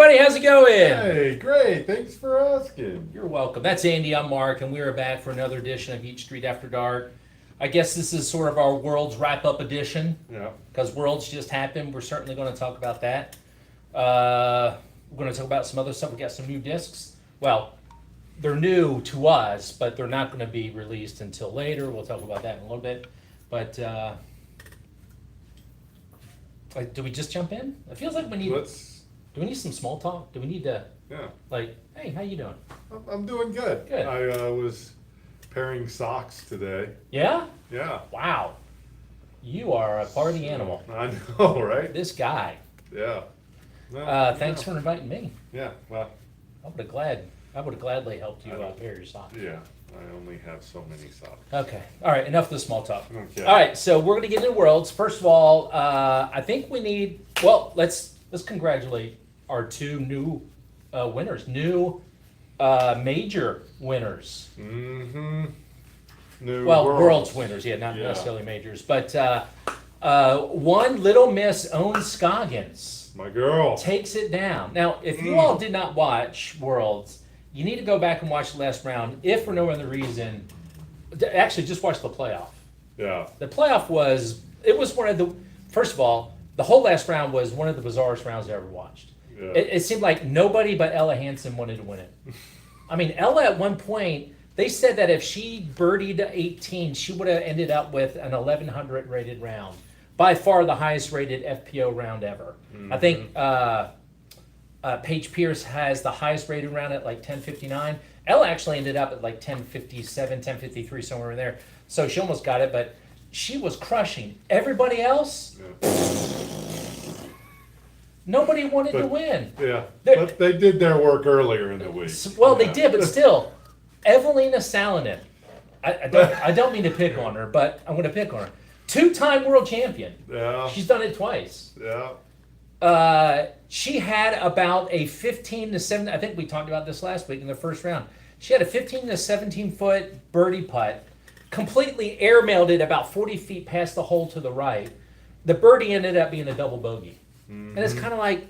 everybody. How's it going? Hey, great. Thanks for asking. You're welcome. That's Andy. I'm Mark, and we are back for another edition of Yeet Street After Dark. I guess this is sort of our Worlds wrap-up edition Yeah. because Worlds just happened. We're certainly going to talk about that. We're going to talk about some other stuff. We got some new discs. Well, they're new to us, but they're not going to be released until later. We'll talk about that in a little bit. But do we just jump in? It feels like we need. Do we need some small talk? Do we need to, Yeah. hey, how you doing? I'm doing good. Good. I was pairing socks today. Yeah? Yeah. Wow. You are a party animal. I know, right? This guy. Yeah. No, Thanks for inviting me. Yeah. Well. I would have gladly helped you pair your socks. Yeah. I only have so many socks. Okay. All right. Enough of the small talk. Okay. All right. So we're going to get into Worlds. First of all, I think we need. Well, let's congratulate our two new winners, new major winners. Mm-hmm. New Worlds winners. Yeah, not Yeah. necessarily majors, but one Little Miss Owen Scoggins My girl. takes it down. Now, if you all did not watch Worlds, you need to go back and watch the last round. If for no other reason, actually just watch the playoff. Yeah. The playoff was one of the, first of all, the whole last round was one of the bizarrest rounds I ever watched. Yeah. It seemed like nobody but Ella Hansen wanted to win it. I mean, Ella at one point, they said that if she birdied 18, she would have ended up with an 1100 rated round. By far the highest rated FPO round ever. Mm-hmm. I think Paige Pierce has the highest rated round at like 1059. Ella actually ended up at like 1057, 1053, somewhere in there. So she almost got it, but she was crushing. Everybody else, nobody wanted to win. Yeah. But they did their work earlier in the week. Well, they did, but still, Evelina Salonen. I don't mean to pick on her, but I'm going to pick on her. Two-time world champion. Yeah. She's done it twice. Yeah. She had about a 15 to 7. I think we talked about this last week in the first round. She had a 15 to 17 foot birdie putt, completely airmailed it about 40 feet past the hole to the right. The birdie ended up being a double bogey, and it's kind of like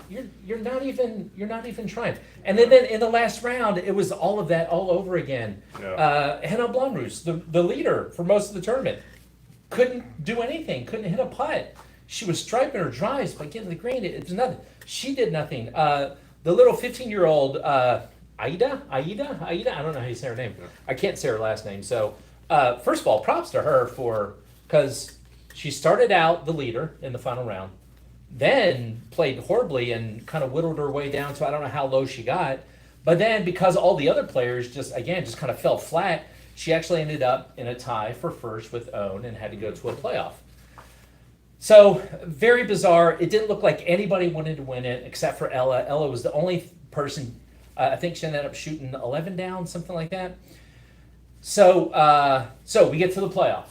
you're not even trying. And then in the last round, it was all of that all over again. Yeah. Henna Blomroos, the leader for most of the tournament, couldn't do anything, couldn't hit a putt. She was striping her drives, but getting the green, it's nothing. She did nothing. The little 15-year-old Aida, I don't know how you say her name. Yeah. I can't say her last name. So first of all, props to her because she started out the leader in the final round, then played horribly and kind of whittled her way down to I don't know how low she got. But then because all the other players just kind of fell flat, she actually ended up in a tie for first with Owen and had to go to a playoff. So, very bizarre. It didn't look like anybody wanted to win it except for Ella. Ella was the only person, I think she ended up shooting 11 down, something like that. So we get to the playoff.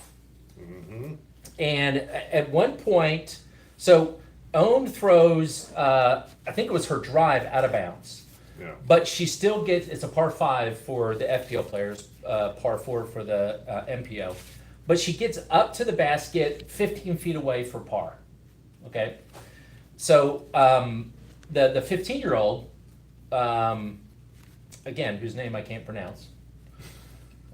Mm-hmm. And at one point, so Owen throws, I think it was her drive out of bounds. Yeah. But she still gets, it's a par 5 for the FPO players, par 4 for the MPO. But she gets up to the basket 15 feet away for par. Okay? So the 15-year-old, again, whose name I can't pronounce,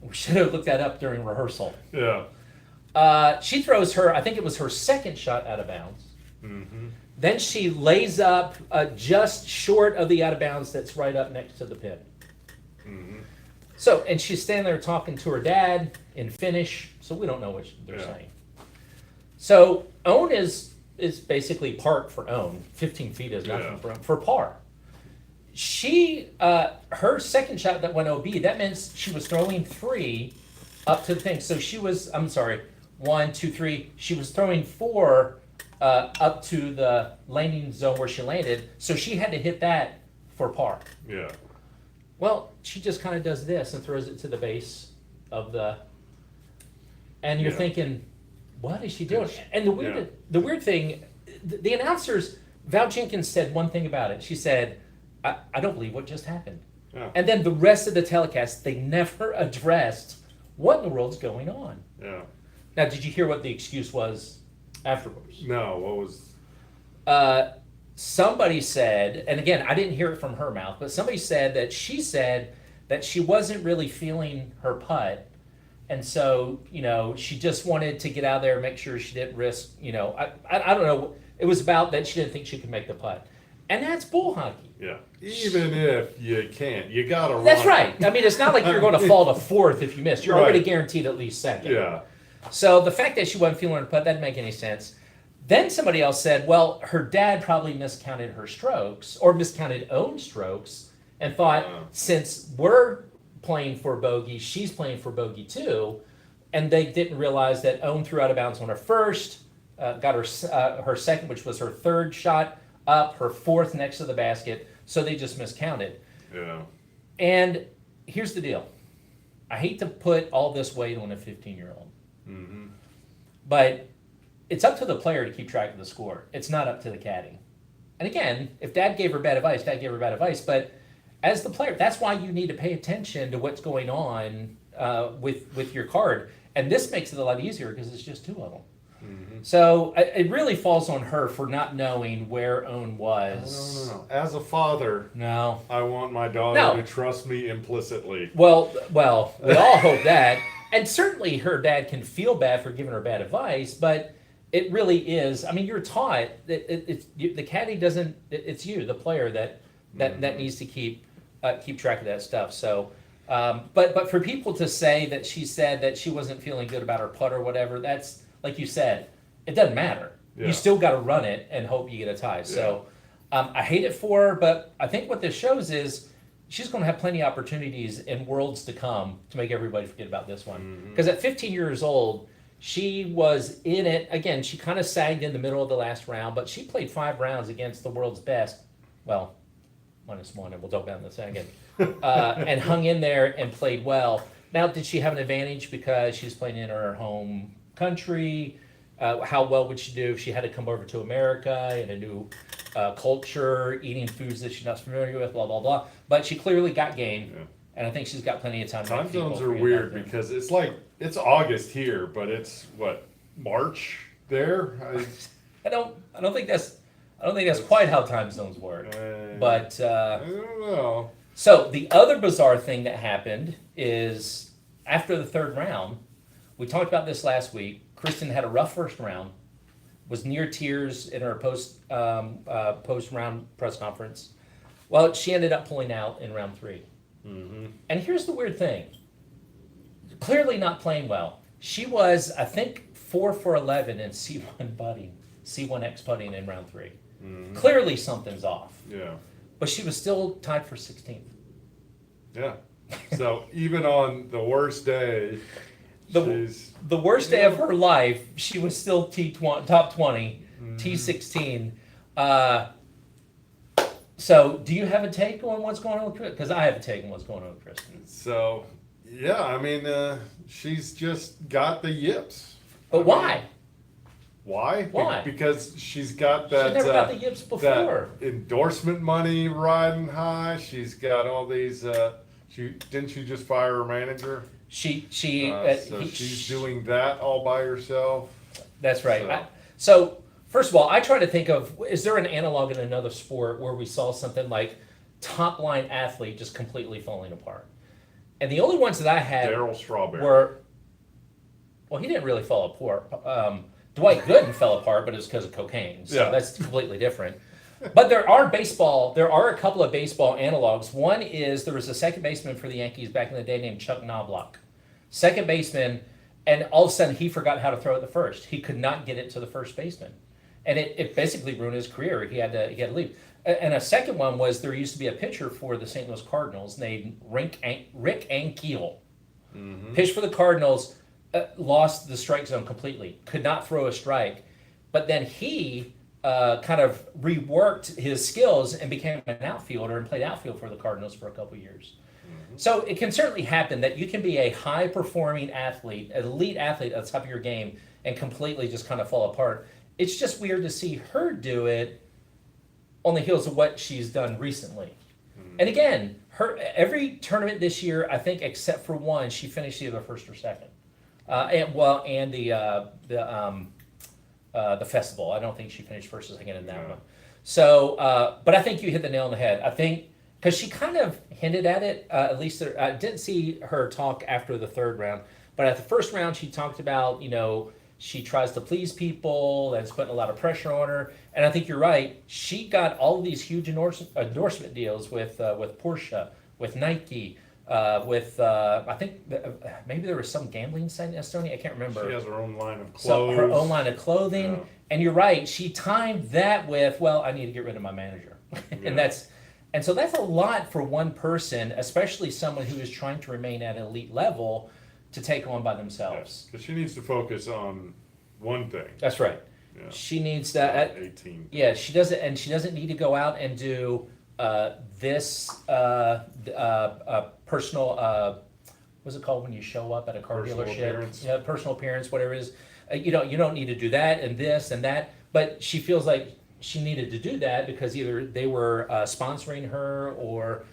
we should have looked that up during rehearsal. Yeah. She throws her, I think it was her second shot out of bounds. Mm-hmm. Then she lays up just short of the out of bounds that's right up next to the pin. Mm-hmm. So, and she's standing there talking to her dad in Finnish, so we don't know what they're saying. So, Owen is basically parked for Owen. 15 feet is nothing for par. She, her second shot that went OB, that meant she was throwing 3 up to the thing. So she was, 1, 2, 3. She was throwing 4 up to the landing zone where she landed. So she had to hit that for par. Yeah. Well, she just kind of does this and throws it to the base of the, and you're thinking, what is she doing? And the weird thing, the announcers, Val Jenkins said one thing about it. She said, I don't believe what just happened. Yeah. And then the rest of the telecast, they never addressed what in the world's going on. Yeah. Now, did you hear what the excuse was afterwards? No, what was? somebody said, and again, I didn't hear it from her mouth, but somebody said that she said that she wasn't really feeling her putt. And so, she just wanted to get out there and make sure she didn't risk, I don't know. It was about that she didn't think she could make the putt. And that's bull hockey. Yeah. Even if you can't, you got to run. That's right. I mean, it's not like you're going to fall to fourth if you miss. You're already Right. guaranteed at least second. Yeah. So the fact that she wasn't feeling her putt, that didn't make any sense. Then somebody else said, well, her dad probably miscounted her strokes or miscounted own strokes and thought, since we're playing for bogey, she's playing for bogey too. And they didn't realize that Own threw out of bounds on her first, got her second, which was her third shot up, her fourth next to the basket. So they just miscounted. Yeah. And here's the deal. I hate to put all this weight on a 15-year-old. Mm-hmm. But it's up to the player to keep track of the score. It's not up to the caddy. And again, if dad gave her bad advice, dad gave her bad advice. But as the player, that's why you need to pay attention to what's going on with your card. And this makes it a lot easier because it's just two of them. Mm-hmm. So it really falls on her for not knowing where Own was. No. As a father, No. I want my daughter No. to trust me implicitly. Well, we all hope that. And certainly her dad can feel bad for giving her bad advice, but it really is. I mean, you're taught that the caddy doesn't. It's you, the player, that needs to keep track of that stuff. So, but for people to say that she said that she wasn't feeling good about her putt or whatever, that's like you said, it doesn't matter. Yeah. You still got to run it and hope you get a tie. So, I hate it for her, but I think what this shows is she's going to have plenty of opportunities in worlds to come to make everybody forget about this one. Because at 15 years old, she was in it. Again, she kind of sagged in the middle of the last round, but she played 5 rounds against the world's best. Well, minus one, and we'll talk about it in a second. And hung in there and played well. Now, did she have an advantage because she's playing in her home country? How well would she do if she had to come over to America in a new culture, eating foods that she's not familiar with, blah, blah, blah. But she clearly got game, and I think she's got plenty of time. Time zones are weird because it's like, it's August here, but it's, what, March there? I don't think that's quite how time zones work. But I don't know. so the other bizarre thing that happened is after the third round, we talked about this last week. Kristen had a rough first round, was near tears in her post round press conference. Well, she ended up pulling out in round 3. Mm-hmm. And here's the weird thing. Clearly not playing well. She was, I think, 4 for 11 in C1X putting in round 3. Mm-hmm. Clearly something's off. Yeah. But she was still tied for 16th. Yeah. So even on the worst day, The worst day of her life, she was still top 20, T16. So do you have a take on what's going on with Kristen? Because I have a take on what's going on with Kristen. So, yeah, I mean, she's just got the yips. But why? Why? Why? Because she's got that. She never got the yips before. That endorsement money riding high. She's got all these. Didn't she just fire her manager? She's doing that all by herself. That's right. So. So first of all, I try to think of, is there an analog in another sport where we saw something like top line athlete just completely falling apart? And the only ones that I had Darryl Strawberry were, well, he didn't really fall apart. Dwight Gooden fell apart, but it was because of cocaine. So that's completely different. But there are a couple of baseball analogs. One is there was a second baseman for the Yankees back in the day named Chuck Knobloch. Second baseman, and all of a sudden he forgot how to throw it to first. He could not get it to the first baseman. And it basically ruined his career. He had to leave. And a second one was there used to be a pitcher for the St. Louis Cardinals named Rick Ankiel. Mm-hmm. Pitched for the Cardinals, lost the strike zone completely. Could not throw a strike. But then he kind of reworked his skills and became an outfielder and played outfield for the Cardinals for a couple years. Mm-hmm. So it can certainly happen that you can be a high-performing athlete, an elite athlete at the top of your game, and completely just kind of fall apart. It's just weird to see her do it on the heels of what she's done recently. Mm-hmm. And again, every tournament this year, I think except for one, she finished either first or second. And the festival. I don't think she finished first or second in that one. So, but I think you hit the nail on the head. I think because she kind of hinted at it. At least I didn't see her talk after the third round, but at the first round she talked about she tries to please people. That's putting a lot of pressure on her. And I think you're right. She got all of these huge endorsement deals with Porsche, with Nike, with I think maybe there was some gambling site in Estonia. I can't remember. She has her own line of clothes. So her own line of clothing. Yeah. And you're right. She timed that with, well, I need to get rid of my manager, and so that's a lot for one person, especially someone who is trying to remain at an elite level, to take on by themselves. Because she needs to focus on one thing. That's right. Yeah. She needs that. 18. Yeah, she doesn't, and she doesn't need to go out and do this personal. What's it called when you show up at a car Personal dealership? appearance. Yeah, personal appearance, whatever it is. You don't need to do that and this and that. But she feels like she needed to do that because either they were sponsoring her or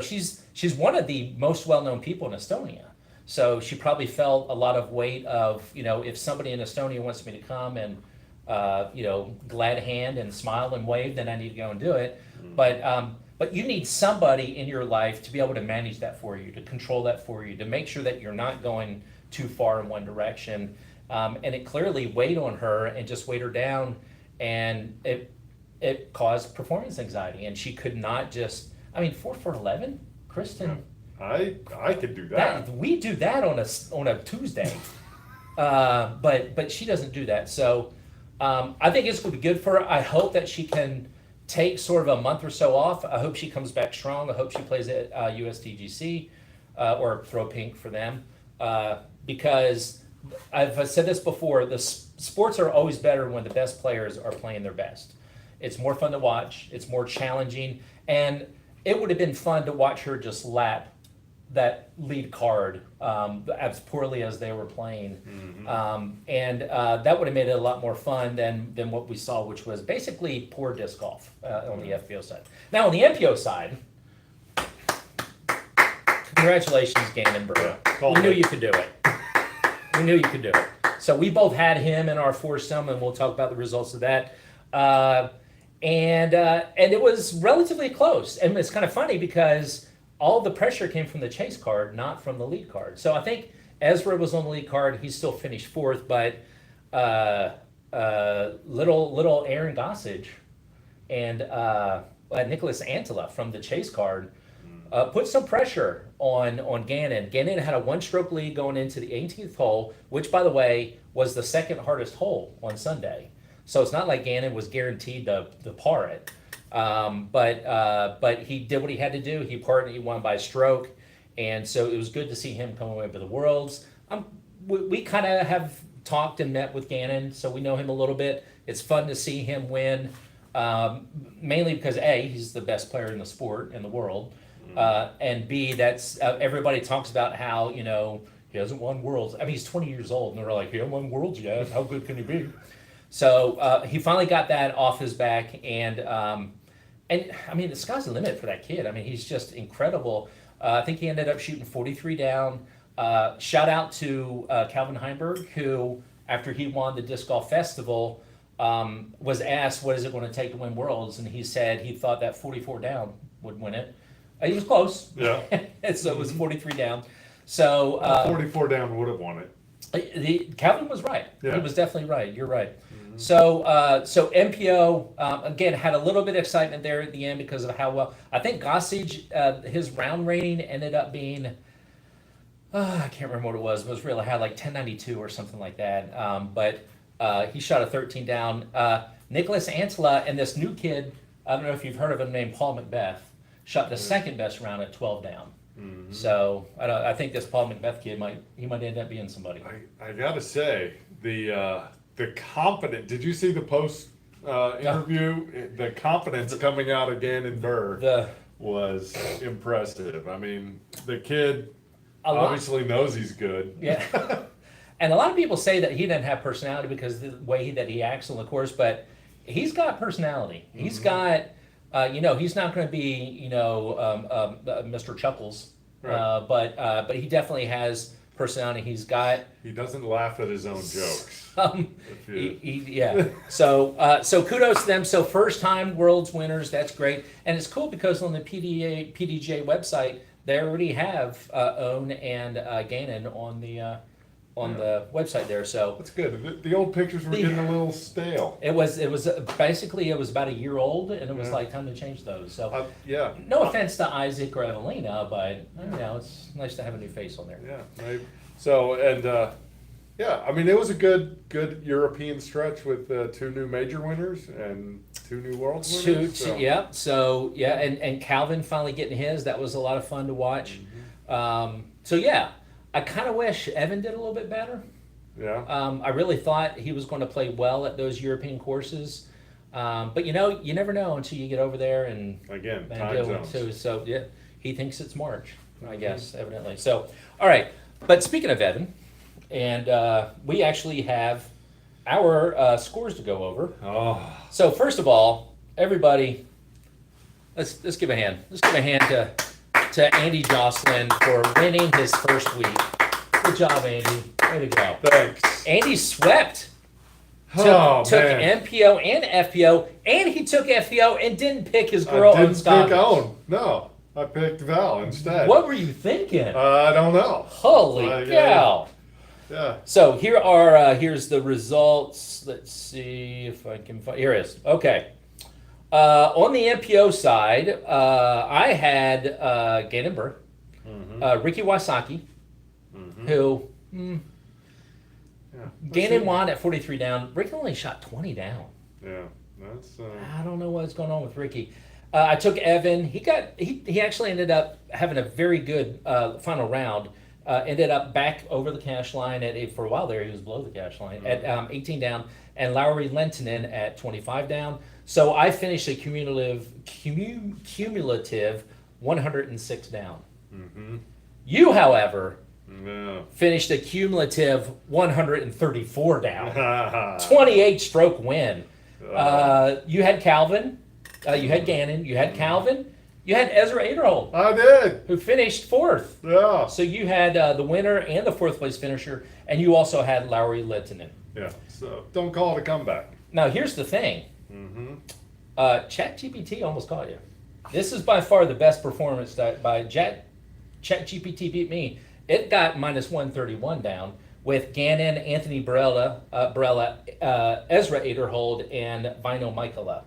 she's one of the most well-known people in Estonia. So she probably felt a lot of weight of, if somebody in Estonia wants me to come and, glad hand and smile and wave, then I need to go and do it. But you need somebody in your life to be able to manage that for you, to control that for you, to make sure that you're not going too far in one direction. And it clearly weighed on her and just weighed her down, and it caused performance anxiety. And she could not 4 for 11, Kristen. I could do that. We do that on a Tuesday, but she doesn't do that. So I think it's going to be good for her. I hope that she can take sort of a month or so off. I hope she comes back strong. I hope she plays at USTGC or Throw Pink for them because I've said this before. The sports are always better when the best players are playing their best. It's more fun to watch. It's more challenging, and it would have been fun to watch her just lap that lead card as poorly as they were playing. Mm-hmm. And that would have made it a lot more fun than what we saw, which was basically poor disc golf on the FPO side. Now on the MPO side, congratulations, Gannon Brewer. Yeah, we knew you could do it. We knew you could do it. So we both had him in our foursome, and we'll talk about the results of that. And it was relatively close. And it's kind of funny because all the pressure came from the chase card, not from the lead card. So I think Ezra was on the lead card. He still finished fourth, but little Aaron Gossage and Nicholas Antela from the chase card put some pressure on Gannon. Gannon had a one-stroke lead going into the 18th hole, which, by the way, was the second hardest hole on Sunday. So it's not like Gannon was guaranteed to par it. But he did what he had to do. He parred and he won by a stroke. And so it was good to see him come away with the Worlds. We kind of have talked and met with Gannon, so we know him a little bit. It's fun to see him win, mainly because A, he's the best player in the sport, in the world. And B, that's everybody talks about how, he hasn't won Worlds. I mean, he's 20 years old, and they're like, he hasn't won Worlds yet. How good can he be? So he finally got that off his back, and I mean, the sky's the limit for that kid. I mean, he's just incredible. I think he ended up shooting 43 down. Shout out to Calvin Heimberg, who, after he won the Disc Golf Festival, was asked, what is it going to take to win Worlds? And he said he thought that 44 down would win it. He was close. Yeah. And so it was 43 down. So 44 down would have won it. Calvin was right. Yeah. He was definitely right. You're right. So MPO again had a little bit of excitement there at the end because of how well I think Gossage his round rating ended up being I can't remember what it was. It was really high, like 1092 or something like that. But he shot a 13 down. Nicholas Antela and this new kid, I don't know if you've heard of him, named Paul Macbeth, shot the second best round at 12 down. Mm-hmm. So I think this Paul Macbeth kid might end up being somebody. I gotta say the confidence. Did you see the post interview? The confidence coming out again in Burr was impressive. I mean, the kid obviously knows he's good. Yeah. And a lot of people say that he didn't have personality because of the way that he acts on the course, but he's got personality. Mm-hmm. He's got, he's not going to be, Mr. Chuckles, right. But he definitely has personality he's got. He doesn't laugh at his own jokes. Yeah. So kudos to them. So first time world's winners. That's great, and it's cool because on the PDJ website they already have Owen and Gannon on the website there. So that's good. The old pictures were getting a little stale. It was basically it was about a year old, and it was like time to change those. So yeah. No offense to Isaac or Evelina, but it's nice to have a new face on there. Yeah. Maybe. So yeah, I mean it was a good European stretch with 2 new major winners and 2 new world winners. Yeah. So and Calvin finally getting his. That was a lot of fun to watch. Mm-hmm. So yeah. I kind of wish Evan did a little bit better. Yeah. I really thought he was going to play well at those European courses. But you never know until you get over there and again, time zones. So yeah, he thinks it's March, I guess, evidently. So, all right. But speaking of Evan, and we actually have our scores to go over. Oh. So first of all, everybody, let's give a hand. Let's give a hand to Andy Jocelyn for winning his first week. Good job, Andy. Way to go. Thanks. Andy swept. Took MPO and FPO, and he took FPO and didn't pick his girl. I didn't pick Owen. No, I picked Val instead. What were you thinking? I don't know. Holy cow. Yeah. So here's the results. Let's see if I can find. Here it is. Okay. On the MPO side, I had Gannon Burr, Ricky Wysocki, who Gannon won at 43 down. Ricky only shot 20 down. Yeah, that's. I don't know what's going on with Ricky. I took Evan. He actually ended up having a very good final round. Ended up back over the cash line for a while there. He was below the cash line at 18 down, and Lowry Lentinen at 25 down. So I finished a cumulative 106 down. Mm-hmm. You, however, finished a cumulative 134 down. 28 stroke win. You had Calvin, you had Gannon, you had Calvin, you had Ezra Aderhold. I did. Who finished 4th. Yeah. So you had the winner and the 4th place finisher, and you also had Lowry Lentinen. Yeah. So don't call it a comeback. Now here's the thing. ChatGPT almost caught you. This is by far the best performance that by ChatGPT beat me. It got minus 131 down with Gannon, Anthony Barella, Ezra Aderhold, and Vino Michaela.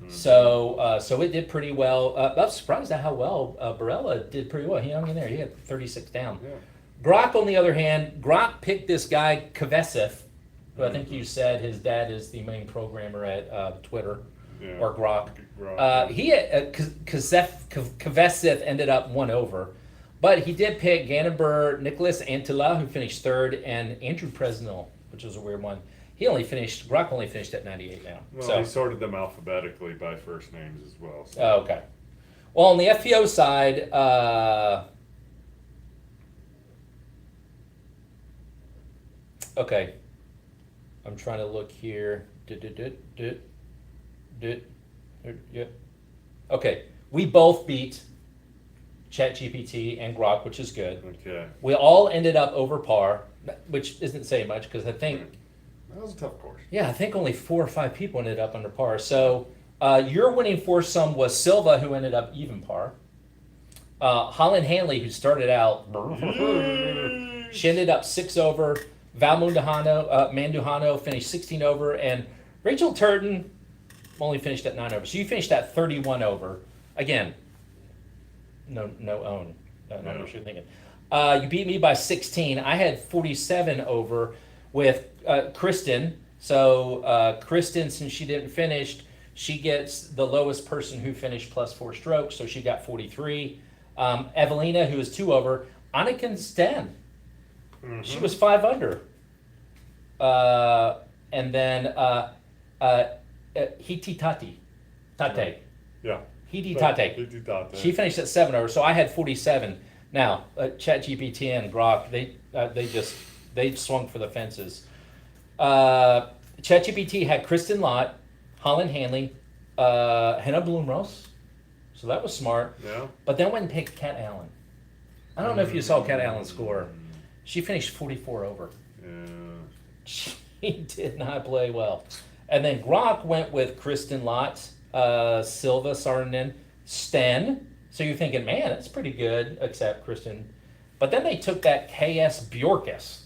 So it did pretty well. I was surprised at how well Barella did pretty well. He hung in there. He had 36 down. Yeah. Grok, on the other hand, Grok picked this guy Kvesev, who I think you said his dad is the main programmer at Twitter, or Grok. Kvesev ended up 1 over, but he did pick Gannon Burr, Nicholas Antila, who finished 3rd, and Andrew Presnell, which was a weird one. Grok only finished at 98 now. Well, he sorted them alphabetically by first names as well. So. Oh, okay. Well, on the FPO side, okay. I'm trying to look here. Yep. Okay. We both beat ChatGPT and Grok, which is good. Okay. We all ended up over par, which isn't saying much because I think that was a tough course. Yeah, I think only 4 or 5 people ended up under par. So your winning foursome was Silva, who ended up even par. Holland Hanley, who started out, she ended up 6 over. Val Manduhano finished 16 over, and Rachel Turton only finished at 9 over. So you finished at 31 over. Again, no own. Numbers you're thinking. You beat me by 16. I had 47 over with Kristen. So Kristen, since she didn't finish, she gets the lowest person who finished plus 4 strokes, so she got 43. Evelina, who was 2 over. Anniken's 10. She was 5 under. And then Hiti Tate. Yeah. Hiti Tate. She finished at 7 over, so I had 47. Now, ChatGPT and Grok, they swung for the fences. ChatGPT had Kristen Lott, Holland Hanley, Hannah Blumrose, so that was smart. Yeah. But then went and picked Kat Allen. I don't know if you saw Kat Allen's score. She finished 44 over. Yeah. She did not play well. And then Gronk went with Kristen Lott, Silva, Sarnen, Sten. So you're thinking, man, that's pretty good, except Kristen. But then they took that KS Bjorkus,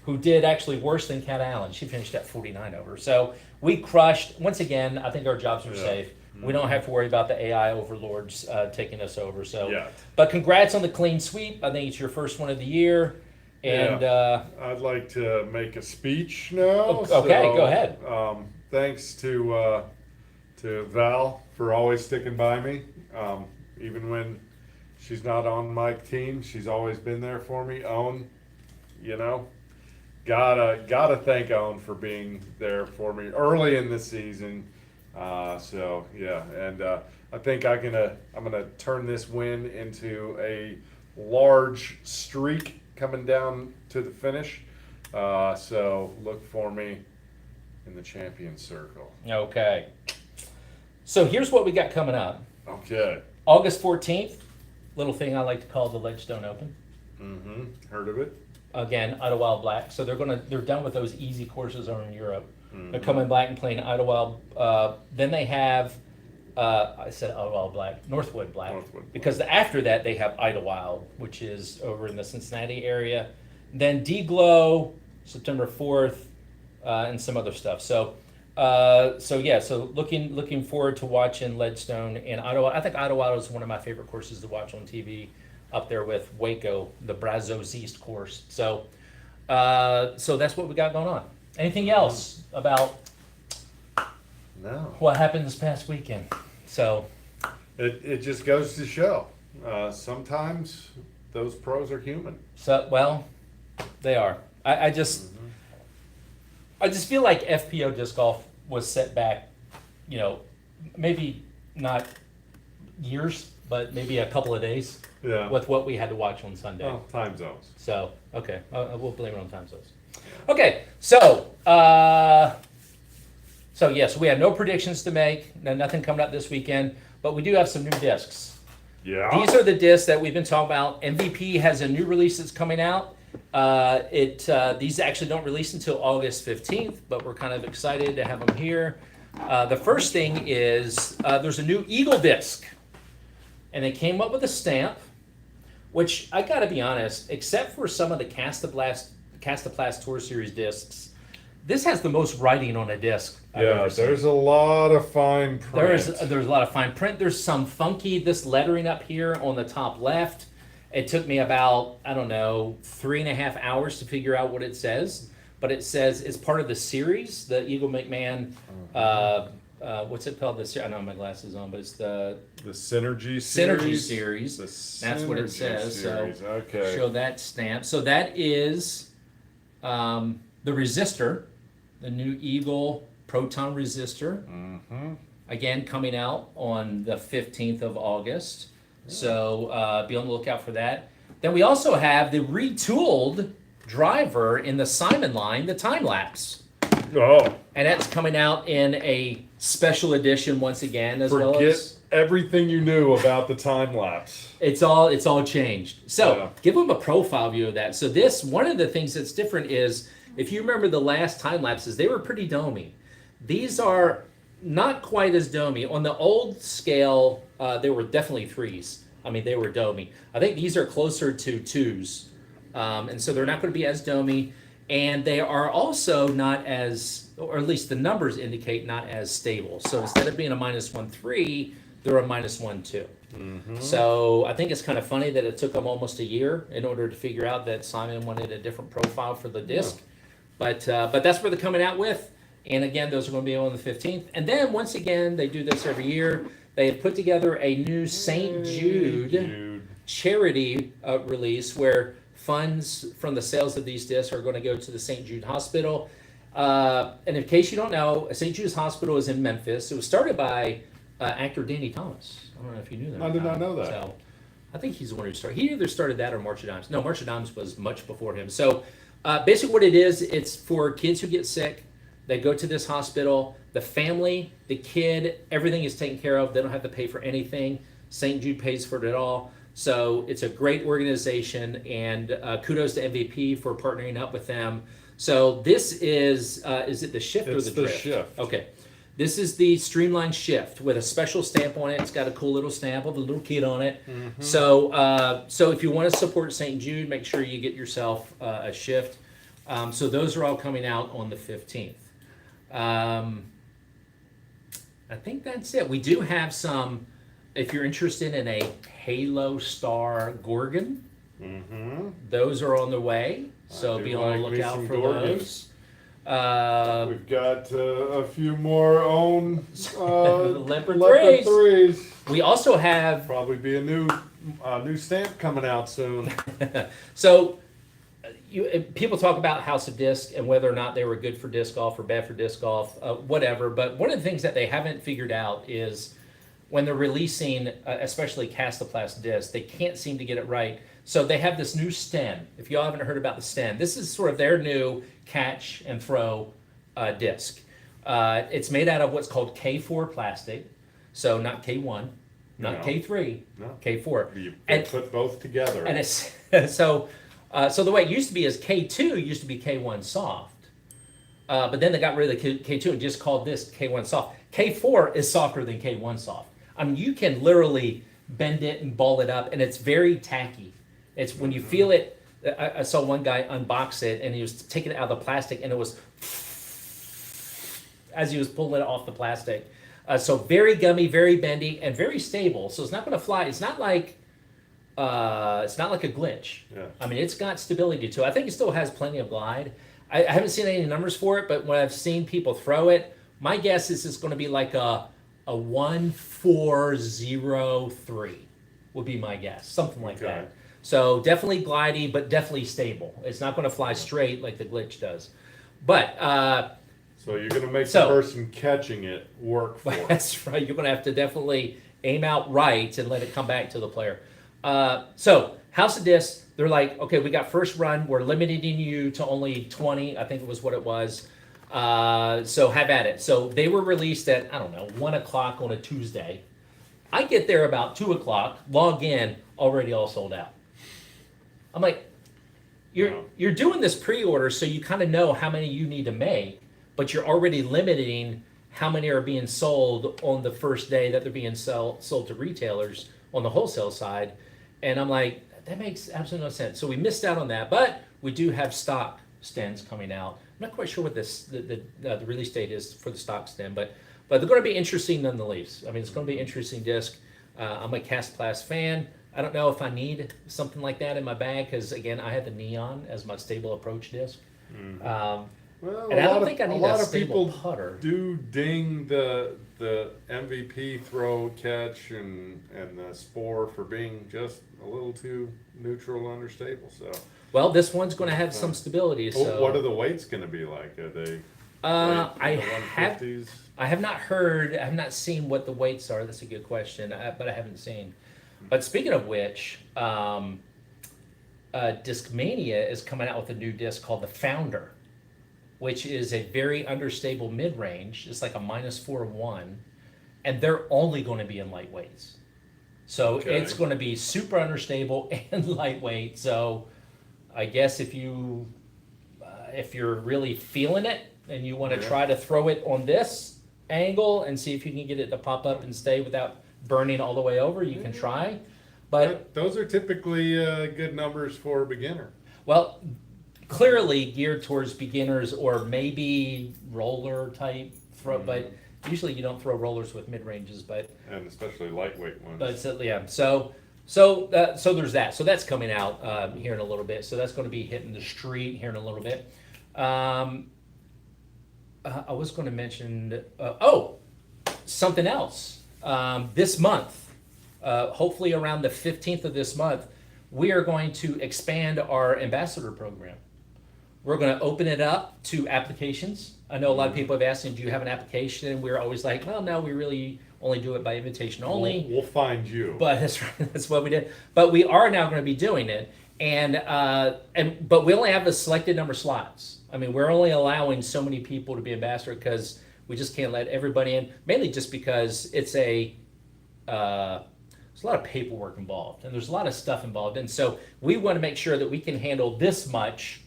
who did actually worse than Kat Allen. She finished at 49 over. So we crushed. Once again, I think our jobs are safe. We don't have to worry about the AI overlords taking us over. So, but congrats on the clean sweep. I think it's your first one of the year. And I'd like to make a speech now. Okay, go ahead. Thanks to Val for always sticking by me, even when she's not on my team. She's always been there for me. Owen, gotta thank Owen for being there for me early in the season. And I think I'm gonna turn this win into a large streak coming down to the finish. So look for me in the champion circle. Okay. So here's what we got coming up. Okay. August 14th, little thing I like to call the Ledgestone Open. Mm-hmm. Heard of it? Again, Idlewild Black. So they're done with those easy courses over in Europe. Mm-hmm. They're coming back and playing Idlewild. Then they have, I said Idlewild Black, Northwood Black. Because after that they have Idlewild, which is over in the Cincinnati area. Then D-Glow, September 4th, and some other stuff. So looking forward to watching Ledgestone and Idlewild. I think Idlewild is one of my favorite courses to watch on TV, up there with Waco, the Brazos East course. So that's what we got going on. Anything else about what happened this past weekend? So it just goes to show sometimes those pros are human. So well, they are. I just feel like FPO disc golf was set back, maybe not years, but maybe a couple of days. Yeah. With what we had to watch on Sunday. Oh, time zones. So okay, we'll blame it on time zones. Okay, so yes, we have no predictions to make. Nothing coming up this weekend, but we do have some new discs. Yeah. These are the discs that we've been talking about. MVP has a new release that's coming out. These actually don't release until August 15th, but we're kind of excited to have them here. The first thing is there's a new Eagle disc, and they came up with a stamp, which I got to be honest, except for some of the Castaplast Tour Series discs, this has the most writing on a disc. There's a lot of fine print. There's a lot of fine print. There's some funky, this lettering up here on the top left. It took me about, 3.5 hours to figure out what it says. But it says it's part of the series, the Eagle McMahon, what's it called? I don't have my glasses on, but it's the Synergy series. That's what it says. Series. So okay. Show that stamp. So that is the resistor, the new Eagle Proton resistor. Mm-hmm. Again, coming out on the 15th of August. Yeah. So be on the lookout for that. Then we also have the retooled driver in the Simon line, the time lapse. Oh. And that's coming out in a special edition once again, well as everything you knew about the time lapse. It's all changed. So give them a profile view of that. So one of the things that's different is, if you remember the last time lapses, they were pretty domey. These are not quite as domey. On the old scale, they were definitely 3s. They were domey. I think these are closer to 2s. And so they're not going to be as domey. And they are also not as, or at least the numbers indicate, not as stable. So instead of being a -1.3, they're a -1.2. Mm-hmm. So I think it's kind of funny that it took them almost a year in order to figure out that Simon wanted a different profile for the disc. Yeah. But that's what they're coming out with. And again, those are going to be on the 15th. And then once again, they do this every year. They have put together a new St. Jude charity release where funds from the sales of these discs are going to go to the St. Jude Hospital. And in case you don't know, St. Jude's Hospital is in Memphis. It was started by actor Danny Thomas. I don't know if you knew that. I did not know that. So I think he's the one who started. He either started that or March of Dimes. No, March of Dimes was much before him. So basically what it is, it's for kids who get sick. They go to this hospital. The family, the kid, everything is taken care of. They don't have to pay for anything. St. Jude pays for it all. So it's a great organization, and kudos to MVP for partnering up with them. So this is it the shift or It's the the drift? shift. Okay. This is the Streamline Shift with a special stamp on it. It's got a cool little stamp with a little kid on it. So if you want to support St. Jude, make sure you get yourself a shift. So those are all coming out on the 15th. I think that's it. We do have some, if you're interested in a Halo Star Gorgon, those are on the way. So be on the lookout for those. We've got a few more own Leopard Leopard 3s. 3s. We also have Probably be a new stamp coming out soon. so people talk about House of Disc and whether or not they were good for disc golf or bad for disc golf, whatever. But one of the things that they haven't figured out is when they're releasing, especially Castoplast discs, they can't seem to get it right. So they have this new stem. If y'all haven't heard about the stem, this is sort of their new catch and throw disc. It's made out of what's called K4 plastic, so not K1, not No. K3, No. K4. You And- put both together. And it's so the way it used to be is K2 used to be K1 soft, but then they got rid of the K2 and just called this K1 soft. K4 is softer than K1 soft. I mean, you can literally bend it and ball it up, and it's very tacky. It's when you feel it. I saw one guy unbox it, and he was taking it out of the plastic, and it was as he was pulling it off the plastic. So very gummy, very bendy, and very stable. So it's not going to fly. It's not like a glitch. Yeah. I mean, it's got stability to it. I think it still has plenty of glide. I haven't seen any numbers for it, but when I've seen people throw it, my guess is it's going to be like a 1403 would be my guess, something like Okay. that. So definitely glidey, but definitely stable. It's not going to fly straight like the glitch does. But So you're going to make So- the person catching it work for it. that's right. You're going to have to definitely aim out right and let it come back to the player. So House of Disc, they're like, okay, we got first run. We're limiting you to only 20. I think it was what it was. So have at it. So they were released at, I don't know, 1 o'clock on a Tuesday. I get there about 2 o'clock, log in, already all sold out. I'm like, you're doing this pre-order so you kind of know how many you need to make, but you're already limiting how many are being sold on the first day that they're being sold to retailers on the wholesale side. And I'm like, that makes absolutely no sense. So we missed out on that, but we do have stock stems coming out. I'm not quite sure what the release date is for the stock stem, but they're going to be interesting nonetheless. I mean, it's going to be an interesting disc. I'm a Castoplast fan. I don't know if I need something like that in my bag because, again, I have the Neon as my stable approach disc. Well, And I don't think I need a lot a of stable people putter. do ding the MVP throw catch and the spore for being just a little too neutral and understable. So, Well, this one's going to have some stability. So what are the weights going to be like? Are they? I the have 150s? I have not heard. I have not seen what the weights are. That's a good question, but I haven't seen. But speaking of which, Discmania is coming out with a new disc called the Founder, which is a very understable mid-range. It's like a -4-1, and they're only going to be in lightweights. So Okay. it's going to be super understable and lightweight. So I guess if you're really feeling it and you want to try to throw it on this angle and see if you can get it to pop up and stay without burning all the way over, you can try. But Those are typically good numbers for a beginner. well, clearly geared towards beginners or maybe roller type throw, but usually you don't throw rollers with mid ranges. But And especially lightweight ones. yeah, so there's that. So that's coming out here in a little bit. So that's going to be hitting the street here in a little bit. I was going to mention something else. This month, hopefully around the 15th of this month, we are going to expand our ambassador program. We're going to open it up to applications. I know a lot of people have asked me, do you have an application? And we're always like, well, no, we really only do it by invitation only. We'll find you. But that's right, that's what we did. But we are now going to be doing it, but we only have a selected number of slots. I mean, we're only allowing so many people to be ambassador because we just can't let everybody in. Mainly just because it's a there's a lot of paperwork involved, and there's a lot of stuff involved. And so we want to make sure that we can handle this much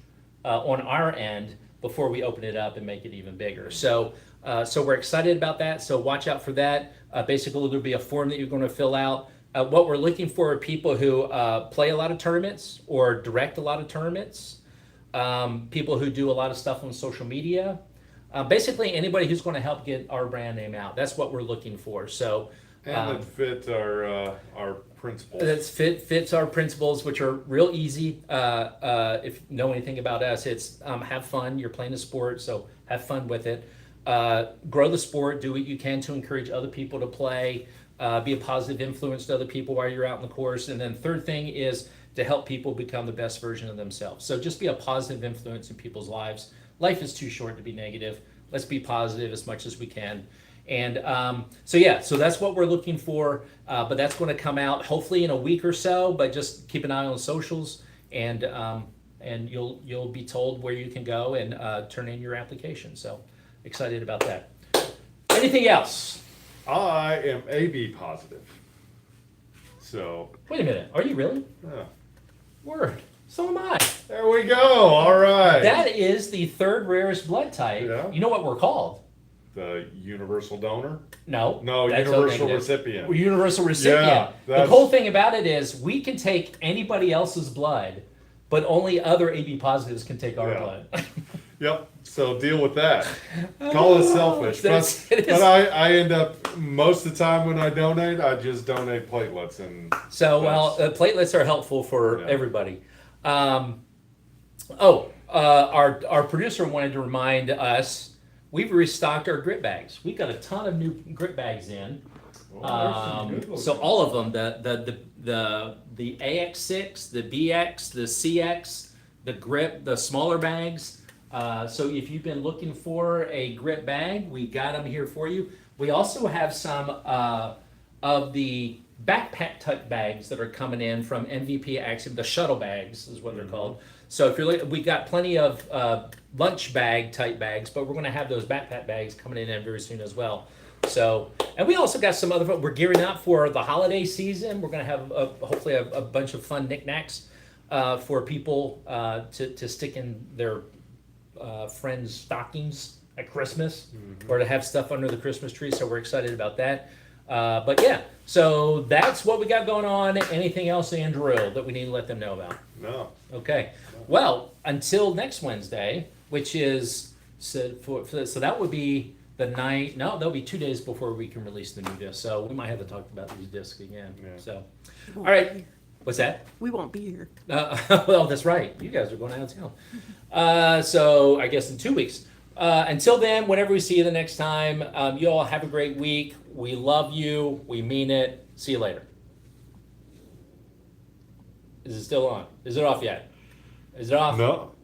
on our end before we open it up and make it even bigger. So we're excited about that. So watch out for that. Basically, there'll be a form that you're going to fill out. What we're looking for are people who play a lot of tournaments or direct a lot of tournaments, people who do a lot of stuff on social media. Basically, anybody who's going to help get our brand name out. That's what we're looking for. So. And it fits our principles. That fits our principles, which are real easy. If you know anything about us, it's have fun. You're playing a sport, so have fun with it. Grow the sport. Do what you can to encourage other people to play. Be a positive influence to other people while you're out in the course. And then third thing is to help people become the best version of themselves. So just be a positive influence in people's lives. Life is too short to be negative. Let's be positive as much as we can. And so that's what we're looking for, but that's going to come out hopefully in a week or so, but just keep an eye on socials, and you'll be told where you can go and turn in your application. So excited about that. Anything else? I am AB positive. So. Wait a minute. Are you really? Yeah. Word. So am I. There we go. All right. That is the third rarest blood type. Yeah. You know what we're called? The universal donor? No, universal recipient. Universal recipient. Yeah, the cool thing about it is we can take anybody else's blood, but only other AB positives can take our blood. Yep. So deal with that. Call it selfish. But I end up, most of the time when I donate, I just donate platelets. Platelets are helpful for everybody. Our producer wanted to remind us, we've restocked our grip bags. We've got a ton of new grip bags in. So all of them, the AX6, the BX, the CX, the grip, the smaller bags. So if you've been looking for a grip bag, we got them here for you. We also have some of the backpack type bags that are coming in from MVP Axiom. The shuttle bags is what they're called. So if you're looking, we got plenty of lunch bag type bags, but we're going to have those backpack bags coming in very soon as well. So, and we also got some other. We're gearing up for the holiday season. We're going to have hopefully a bunch of fun knickknacks for people to stick in their friends' stockings at Christmas, or to have stuff under the Christmas tree. So we're excited about that. But yeah, so that's what we got going on. Anything else, Andrew, that we need to let them know about? No. Okay. Well, until next Wednesday, which is so that would be the night. No, that'll be 2 days before we can release the new disc. So we might have to talk about these discs again. Yeah. So, all right. What's that? We won't be here. Well, that's right. You guys are going out of town. So I guess in 2 weeks. Until then, whenever we see you the next time, you all have a great week. We love you. We mean it. See you later. Is it still on? Is it off yet? Is it off? No.